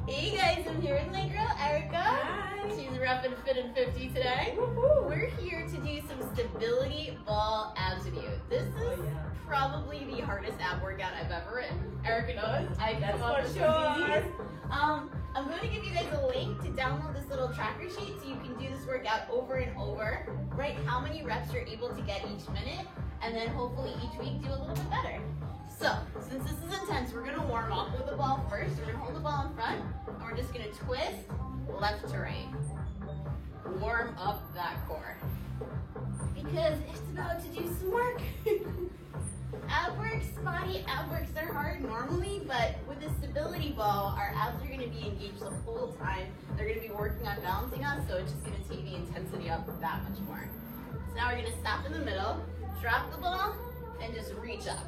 Hey guys, I'm here with my girl Erica. Hi. She's repping Fit and 50 today. Woohoo. We're here to do some stability ball abs with you. This is probably the hardest ab workout I've ever written. Erica knows. I That's come up for with sure. some easies. I'm going to give you guys a link to download this little tracker sheet so you can do this workout over and over. Write how many reps you're able to get each minute, and then hopefully each week do a little bit better. So, since this is intense, we're going to warm up with the ball first. We're going to hold the ball in front, and we're just going to twist left to right. Warm up that core. Because it's about to do some work. Ab works, body ab works, they're hard normally, but with the stability ball, our abs are going to be engaged the whole time. They're going to be working on balancing us, so it's just going to take the intensity up that much more. So now we're going to stop in the middle, drop the ball, and just reach up.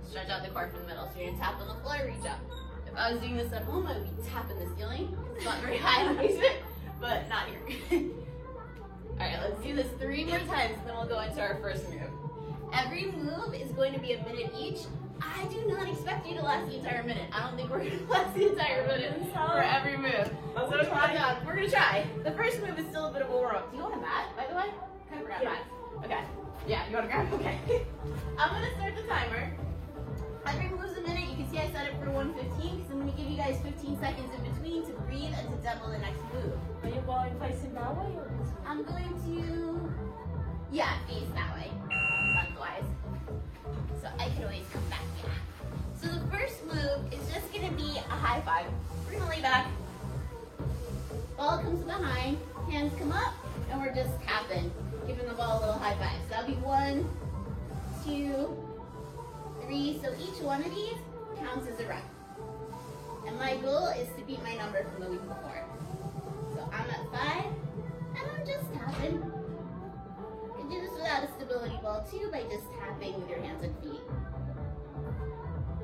Stretch out the core from the middle. So you're going to tap on the floor, reach up. If I was doing this at home, I would be tapping the ceiling. It's not very high in the basement, but not here. All right, let's do this 3 more times, then we'll go into our first move. Every move is going to be a minute each. I do not expect you to last the entire minute. I don't think we're going to last the entire minute for every move. So we're going to try. The first move is still a bit of a warm-up. Do you want a mat, by the way? I kind of forgot mat. Okay. Yeah, you want to grab? Okay. I'm going to start the timer. Every move's a minute. You can see I set it for 1:15 because I'm going to give you guys 15 seconds in between to breathe and to demo the next move. Are you going facing that way or this way? I'm going to, face that way, front-wise. So I can always come back, So the first move is just going to be a high five. We're going to lay back. Ball comes behind, hands come up, and we're just tapping, giving the ball a little high five. So that'll be 1, 2, 3. So each one of these counts as a rep. And my goal is to beat my number from the week before. So I'm at 5, and I'm just tapping. You can do this without a stability ball too by just tapping with your hands and feet.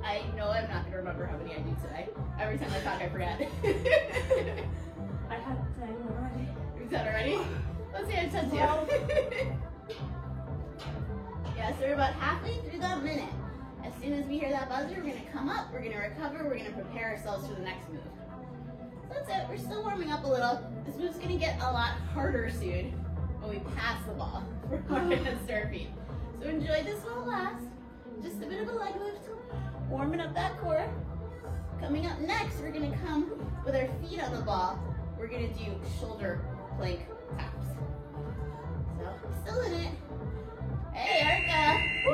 I know I'm not going to remember how many I do today. Every time I talk, I forget. I had 10 already. Is that already? Let's see, I said 2. Yeah, so we're about halfway through that minute. As soon as we hear that buzzer, we're going to come up, we're going to recover, we're going to prepare ourselves for the next move. So that's it. We're still warming up a little. This move's going to get a lot harder soon when we pass the ball from our hands to our feet. So enjoy this while it lasts. Just a bit of a leg lift, warming up that core. Coming up next, we're going to come with our feet on the ball. We're going to do shoulder plank taps. So, still in it. Hey, Erica, you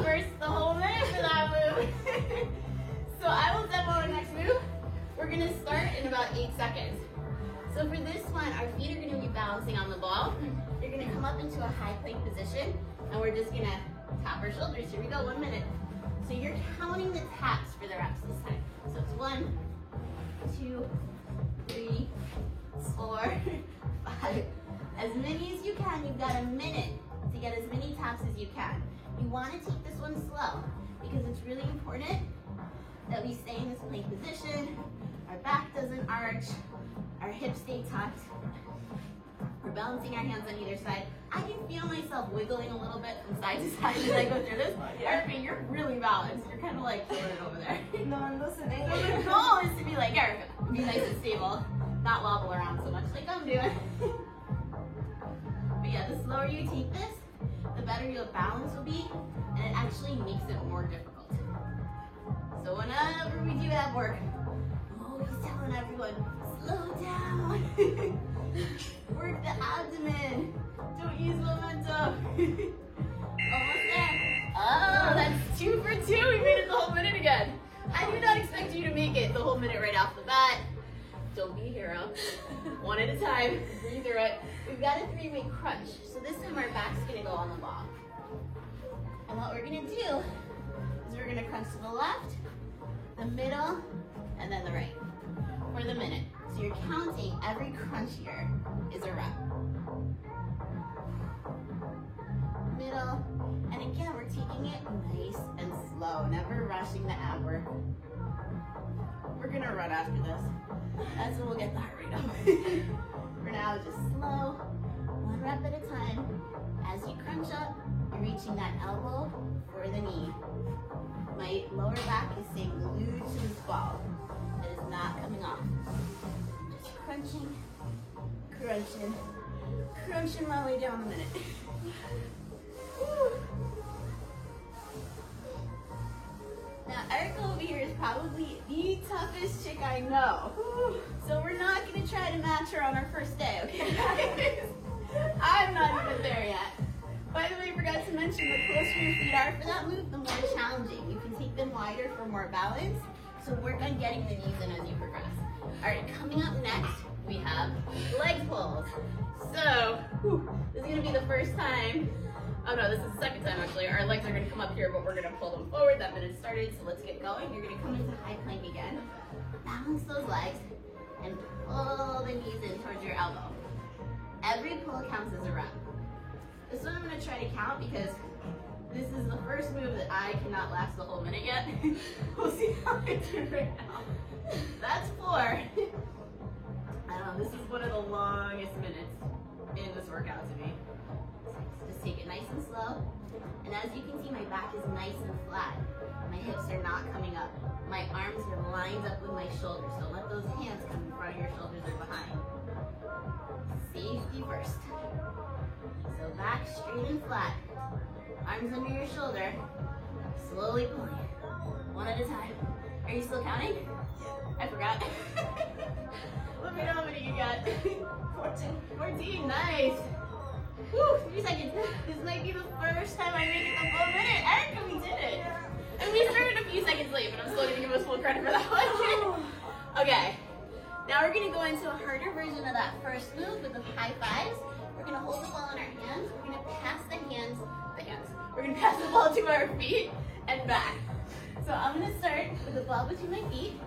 made it the whole minute for that move. So I will demo the next move. We're going to start in about 8 seconds. So for this one, our feet are going to be balancing on the ball. You're going to come up into a high plank position, and we're just going to tap our shoulders. Here we go, 1 minute. So you're counting the taps for the reps this time. So it's 1, 2, 3, 4, 5. As many as you can. You've got a minute to get as many taps as you can. You want to take this one slow because it's really important that we stay in this plank position, our back doesn't arch, our hips stay tucked. We're balancing our hands on either side. I can feel myself wiggling a little bit from side to side as I go through this. Erica, you're really balanced. You're kind of like floating over there. No, I'm listening. So the goal is to be like Erica, be nice and stable, not wobble around so much like I'm doing. But yeah, the slower you take this, the better your balance will be, and it actually makes it more difficult. So whenever we do ab work, I'm always telling everyone, slow down. Work the abdomen. Don't use momentum. Almost there. Oh, that's 2 for 2. We made it the whole minute again. I do not expect you to make it the whole minute right off the bat. Don't be a hero. 1 at a time. Breathe through it. We've got a 3-way crunch. So this time our back's going to go on the ball. And what we're going to do is we're going to crunch to the left, the middle, and then the right for the minute. So you're counting every crunch here is a rep. Middle, and again, we're taking it nice and slow, never rushing the ab work. We're gonna run after this. That's when we'll get the heart rate up. For now, just slow, 1 rep at a time. As you crunch up, you're reaching that elbow for the knee. My lower back is staying glued to this ball. It is not coming off. crunching, crunching, crunching my way down the minute. Woo. Now, Erica over here is probably the toughest chick I know. So we're not gonna try to match her on our first day, okay? I'm not even there yet. By the way, I forgot to mention, the closer your feet are for that move, the more challenging. You can take them wider for more balance. So work on getting the knees in as you progress. All right, coming up next, we have leg pulls. So, this is gonna be the first time. Oh no, this is the second time actually. Our legs are gonna come up here, but we're gonna pull them forward. That minute started, so let's get going. You're gonna come into high plank again. Balance those legs and pull the knees in towards your elbow. Every pull counts as a rep. This one I'm gonna try to count because this is the first move that I cannot last the whole minute yet. We'll see how I do right now. That's 4. I don't know, this is one of the longest minutes in this workout to me. Just take it nice and slow. And as you can see, my back is nice and flat. My hips are not coming up. My arms are lined up with my shoulders. Don't let those hands come in front of your shoulders or behind. Safety first. So back straight and flat. Arms under your shoulder. Slowly pulling. One at a time. Are you still counting? I forgot. Let me know how many you got. 14. 14, nice. Woo, 3 seconds. This might be the first time I make it the full minute. Erica, we did it. And we started a few seconds late, but I'm still gonna give us full credit for that one. Okay. Now we're gonna go into a harder version of that first move with the high fives. We're gonna hold the ball in our hands. We're gonna pass the hands. We're gonna pass the ball to our feet and back. So I'm gonna start with the ball between my feet.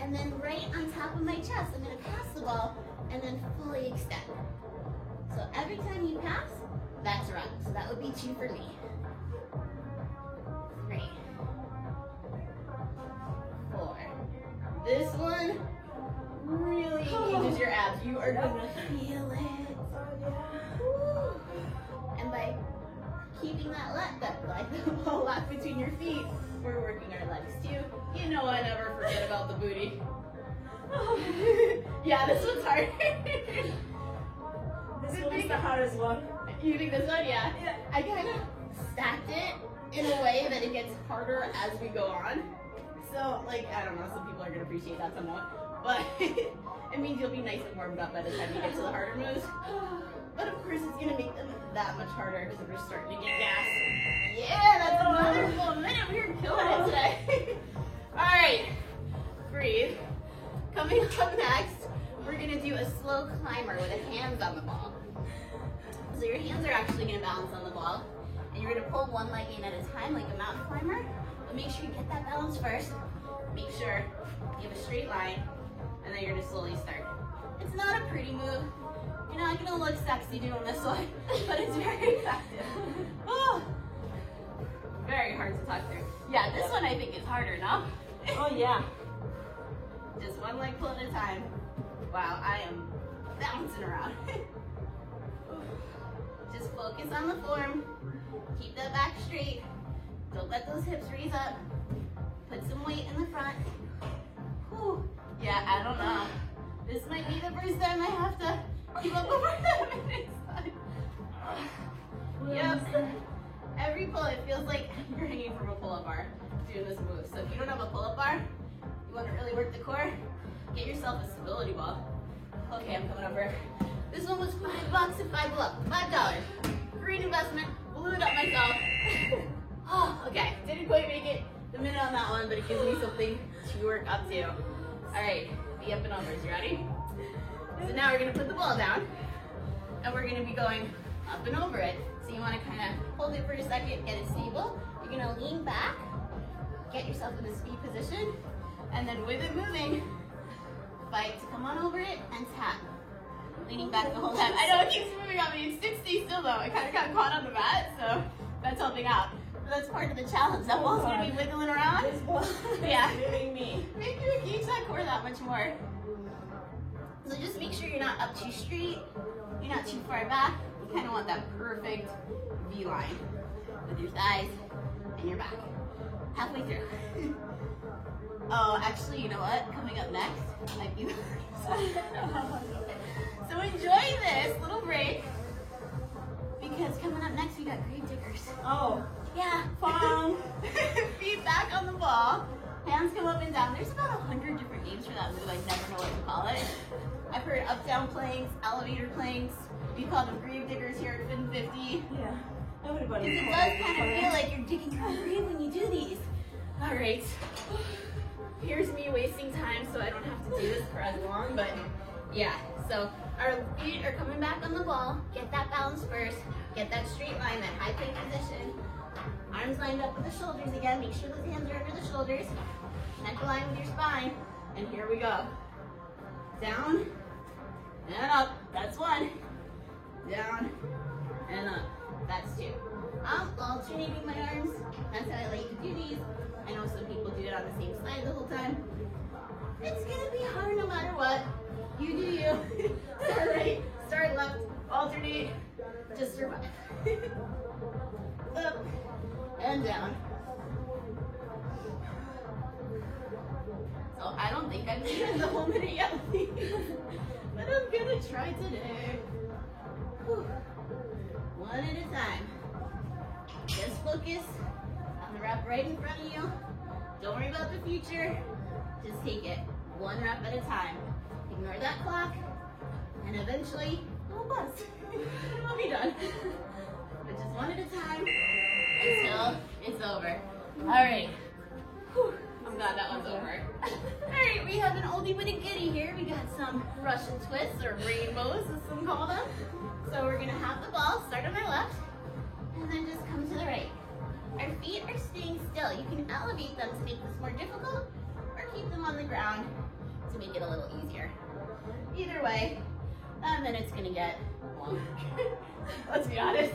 And then right on top of my chest, I'm gonna pass the ball and then fully extend. So every time you pass, that's a rep. So that would be 2 for me. 3, 4. This one really engages your abs. You are gonna feel it. Woo. And by keeping that ball locked between your feet, we're working our legs too. You know I never forget about the booty. Yeah, this one's hard. This one's the hardest one. You think this one? Yeah. I kind of stacked it in a way that it gets harder as we go on. So, like, I don't know, some people are going to appreciate that somewhat. But it means you'll be nice and warmed up by the time you get to the harder moves. But of course, it's going to make them that much harder because we're starting to get gas. Yeah, that's another full minute. We're killing it today. All right, breathe. Coming up next, we're going to do a slow climber with the hands on the ball. So your hands are actually going to balance on the ball. And you're going to pull one leg in at a time like a mountain climber. But make sure you get that balance first. Make sure you have a straight line. And then you're going to slowly start. It's not a pretty move. You're not going to look sexy doing this one. But it's very effective. Oh, very hard to talk through. Yeah, this one I think is harder, no? Oh yeah. Just one leg pull at a time. Wow, I am bouncing around. Just focus on the form. Keep that back straight. Don't let those hips raise up. Put some weight in the front. Whew. Yeah, I don't know. This might be the first time I have to keep up over 7 minutes. Yep. Every pull, it feels like you're hanging from a pull-up bar doing this move. So if you don't have a pull-up bar, you want to really work the core, get yourself a stability ball. Okay, I'm coming over. This one was $5 at 5 Below. $5. Great investment. Blew it up myself. Oh, okay. Didn't quite make it the minute on that one, but it gives me something to work up to. All right, be up and overs. You ready? So now we're going to put the ball down, and we're going to be going up and over it. So you want to kind of hold it for a second, get it stable. You're going to lean back, get yourself in this V position, and then with it moving, fight to come on over it and tap. Leaning back the whole time. I know it keeps moving on me. It sticks stay still though. I kind of got caught on the mat, so that's helping out. But that's part of the challenge. That ball's going to be wiggling around. This ball Yeah. is moving me. Make you engage that core that much more. So just make sure you're not up too straight. You're not too far back. You kind of want that perfect V line with your thighs and your back. Halfway through. Oh, actually, you know what? Coming up next might be so enjoy this little break because coming up next we got grave diggers. Oh, Yeah. fun. Feet back on the ball. Hands come up and down. There's about 100 different names for that move. I never know what to call it. I've heard up down planks, elevator planks. We call them grave diggers here at Fin 50. Yeah, everybody. It does kind of feel like you're digging your own grave when you do these. All right. Here's me wasting time so I don't have to do this for as long, but yeah. So our feet are coming back on the ball. Get that balance first. Get that straight line, that high plank position. Arms lined up with the shoulders again. Make sure those hands are under the shoulders. Neck aligned with your spine. And here we go. Down and up. That's one. Down and up. That's two. I'm alternating my arms. That's how I like to do these. I know some people do it on the same side the whole time. It's gonna be hard no matter what. You do you. Start right, start left, alternate. Just survive. Up and down. So I don't think I've done the whole minute yet, but I'm gonna try today. Whew. One at a time. Just focus on the rep right in front of you. Don't worry about the future. Just take it one rep at a time. Ignore that clock, and eventually you'll buzz. I'll be done. But just one at a time until it's over. All right. Whew. I'm glad that one's over. All right, we have an oldie but a goodie here. We got some Russian twists or rainbows, as some call them. So we're gonna have the ball start on our left, and then just come to the right. Our feet are staying still. You can elevate them to make this more difficult, or keep them on the ground to make it a little easier. Either way, that minute's gonna get longer. Let's be honest.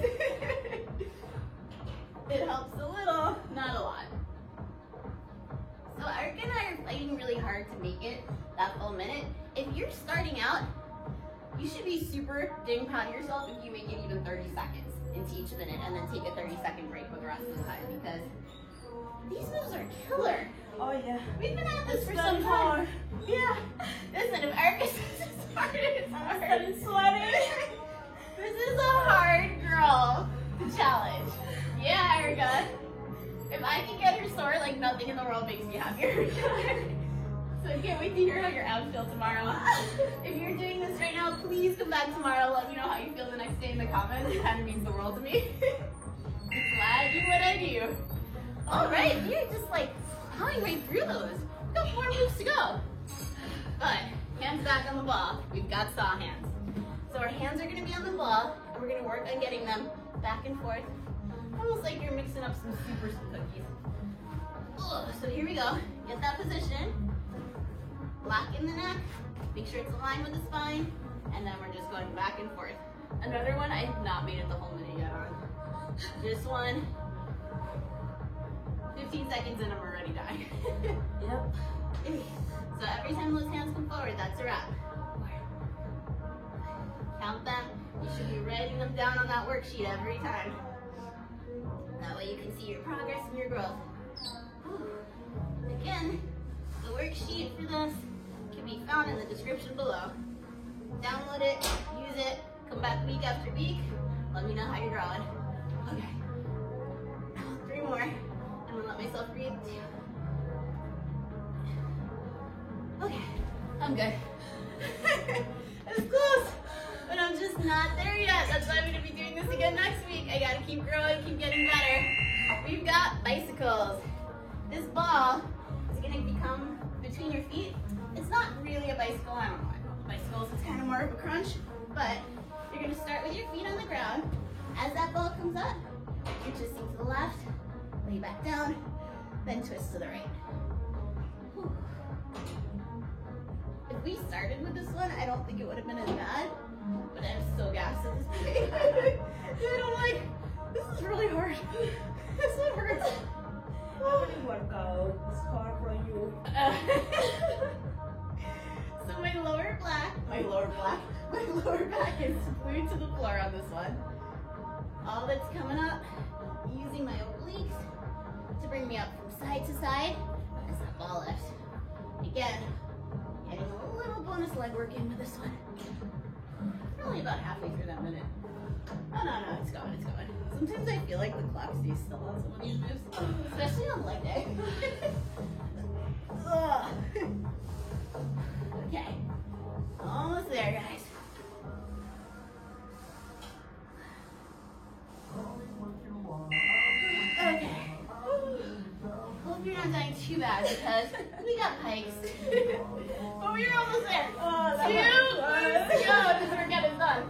It helps a little, not a lot. So Eric and I are fighting really hard to make it that full minute. If you're starting out, you should be super dang proud of yourself if you make it even 30 seconds into each minute and then take a 30-second break with the rest of the time, because these moves are killer. Oh yeah. We've been at this for some time. Yeah. Listen, if Erica says it's hard, it's hard. I'm sweating. This is a hard girl to challenge. Yeah, Erica. If I can get her sore, like nothing in the world makes me happier. So I can't wait to hear how your abs feel tomorrow. If you're doing this right now, please come back tomorrow. Let me know how you feel the next day in the comments. It kind of means the world to me. Glad you what I do. All right, you're just like plowing right through those. We've got 4 moves to go. But hands back on the ball. We've got saw hands. So our hands are gonna be on the ball, and we're gonna work on getting them back and forth. Almost like you're mixing up some super cookies. Ugh. So here we go. Get that position. Lock in the neck. Make sure it's aligned with the spine. And then we're just going back and forth. Another one I have not made it the whole minute yet on. This one. 15 seconds and I'm already dying. Yep. So every time those hands come forward, that's a wrap. Count them. You should be writing them down on that worksheet every time. That way you can see your progress and your growth. Again, the worksheet for this can be found in the description below. Download it, use it, come back week after week. Let me know how you're growing. Okay. 3 more. I'm gonna let myself breathe too. Okay, I'm good. It's close, but I'm just not there yet. That's why I'm gonna be doing this again next week. I gotta keep growing, keep getting better. We've got bicycles. This ball is gonna become between your feet. It's not really a bicycle, I don't know. Bicycles is kind of more of a crunch, but you're gonna start with your feet on the ground. As that ball comes up, you're twisting to the left, lay back down, then twist to the right. Whew. If we started with this one, I don't think it would have been as bad, but I'm so gassed at this point. And I'm like, this is really hard. This one hurts. Every workout is hard for you. So my lower back is glued to the floor on this one. All that's coming up, using my obliques to bring me up from side to side as that ball lifts. Again, getting a little bonus leg work in with this one. Only about halfway through that minute. Oh no, it's going, it's going. Sometimes I feel like the clock stays still on some of these moves, especially on leg day. Ugh. Okay, almost there, guys. Okay. Hope you're not dying too bad because we got pikes. But we're almost there. Let's go. This workout is done.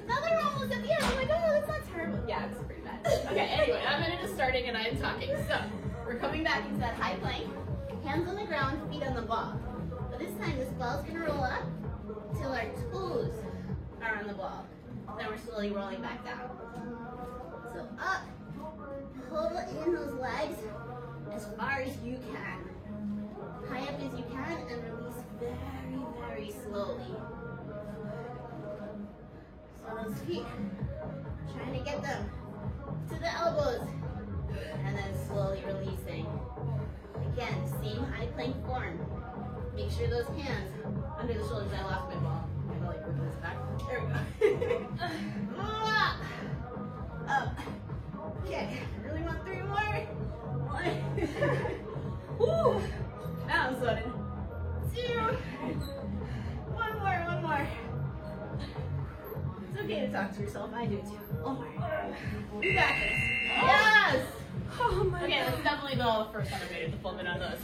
Now that we're almost at the end, I'm like, oh, that's not terrible. Yeah, it's pretty bad. Okay, anyway, that minute is starting and I am talking. So, we're coming back into that high plank. Hands on the ground, feet on the ball. But this time, this ball's gonna roll up till our toes are on the ball. Then we're slowly rolling back down. So up, pull in those legs as far as you can. High up as you can and release very, very slowly. So those feet, trying to get them to the elbows and then slowly releasing. Again, same high plank form. Make sure those hands under the shoulders. I lost my ball. I'm like working this back. There we go. Up. Okay, I really want 3 more. 1. Woo! Now I'm sweating. 2. 1 more. It's okay to talk to yourself. I do too. 1 more. You got this. Yes! Oh my Okay, let's definitely go first 100 meters, the full minute on those.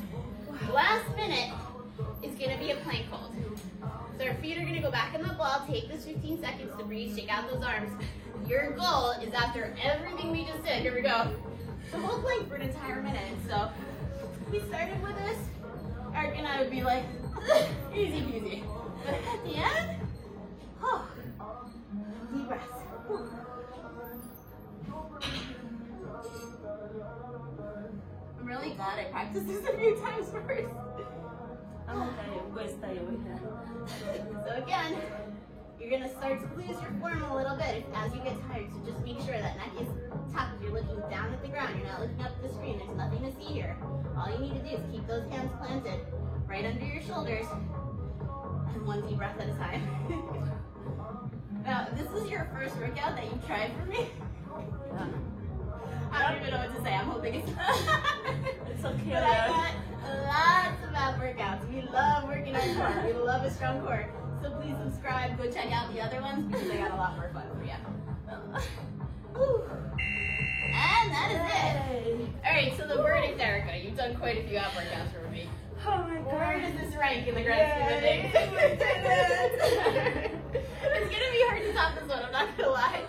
Last minute is gonna be a plank hold. So our feet are gonna go back in the ball, take this 15 seconds to breathe, shake out those arms. Your goal is after everything we just did, here we go, the whole plank for an entire minute. So we started with this, Eric and I would be like, easy peasy. But at the end, oh, deep breaths. I'm really glad I practiced this a few times first. I'm going to stay over here. So again, you're gonna start to lose your form a little bit as you get tired. So just make sure that neck is tucked. You're looking down at the ground. You're not looking up at the screen. There's nothing to see here. All you need to do is keep those hands planted right under your shoulders and 1 deep breath at a time. Now, this is your first workout that you've tried for me. I don't even know what to say. I'm hoping it's It's okay. But I got lots of ab workouts. We love working our core. We love a strong core. So please subscribe. Go check out the other ones because I got a lot more fun for you. And that is it. All right. So the verdict, Erica. You've done quite a few ab workouts for me. Oh my God. Where does this rank in the grand scheme of things? It's gonna be hard to top this one. I'm not gonna lie.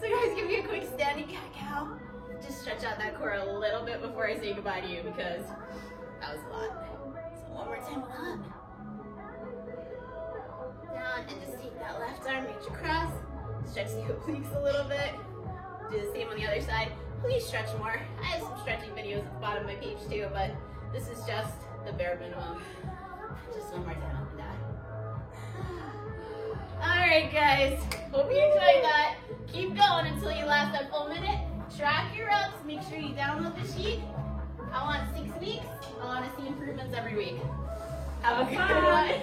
So guys, give me a quick standing cat-cow. Just stretch out that core a little bit before I say goodbye to you because that was a lot. So 1 more time up. Down and just take that left arm, reach across. Stretch the obliques a little bit. Do the same on the other side. Please stretch more. I have some stretching videos at the bottom of my page too, but this is just the bare minimum. Just 1 more time up and down. Alright guys, hope you enjoyed that. Keep going until you last that full minute. Track your reps, make sure you download the sheet. I want 6 weeks. I want to see improvements every week. Have a good one.